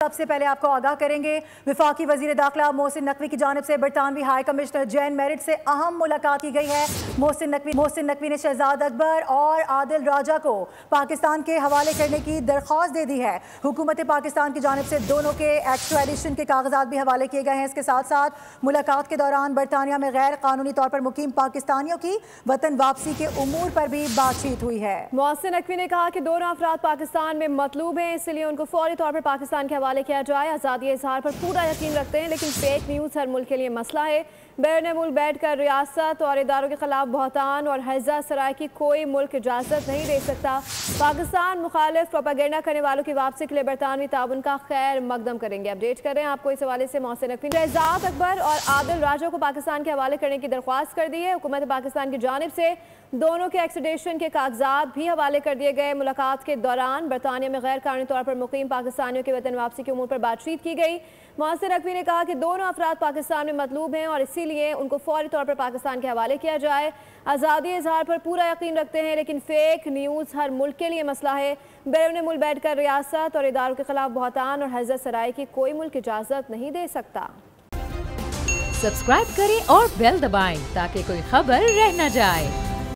सबसे पहले आपको आगाह करेंगे। वफाकी वजीर दाखिला मोहसिन नकवी की जानिब से बरतानवी हाई कमिश्नर जैन मेरिट से अहम मुलाकात की गई है। मोहसिन नकवी ने शहजाद अकबर और आदिल राजा को पाकिस्तान के हवाले करने की दरख्वास्त दे दी है। हुकूमत पाकिस्तान की जानिब से दोनों के एक्स्ट्राडिशन के कागजात भी हवाले किए गए हैं। इसके साथ साथ मुलाकात के दौरान बरतानिया में गैर कानूनी तौर पर मुकीम पाकिस्तानियों की वतन वापसी के उमूर पर भी बातचीत हुई है। मोहसिन नकवी ने कहा कि दोनों अफराद पाकिस्तान में मतलूब हैं, इसलिए उनको फौरी तौर पर पाकिस्तान के हवाले किया जाए। आज़ादी इजहार पर पूरा यकीन रखते हैं, लेकिन फेक न्यूज़ हर मुल्क के लिए मसला है। बैरून मुल्क बैठकर रियासत और इदारों के खिलाफ बहतान और हैजा सराय की कोई मुल्क इजाज़त नहीं दे सकता। पाकिस्तान मुखालिफ प्रोपागेंडा करने वालों की वापसी के लिए बरतानवी ताउन का खैर मकदम करेंगे। अपडेट करें आपको इस हवाले से। मोहसिन नकवी ने शहजाद अकबर और आदिल राजा को पाकिस्तान के हवाले करने की दरख्वास्त कर दी है। हुकूमत पाकिस्तान की जानिब से दोनों के एक्सट्रेडिशन के कागजात भी हवाले कर दिए गए। मुलाकात के दौरान बरतानिया में गैर कानूनी तौर पर मुकीम पाकिस्तानियों के वतन वापसी के उमूर पर बातचीत की गई। मोहसिन नकवी ने कहा कि दोनों अफराद पाकिस्तान में मतलूब हैं और इसीलिए उनको फौरी तौर पर पाकिस्तान के हवाले किया जाए। आज़ादी इजहार पर पूरा यकीन रखते हैं, लेकिन फेक न्यूज़ हर मुल्क के लिए मसला है। बैरून मुल्क बैठकर रियासत और इदारों के खिलाफ बहतान और हैजा सराय की कोई मुल्क इजाज़त नहीं दे सकता। सब्सक्राइब करें और बेल दबाएं ताकि कोई खबर रह न जाए।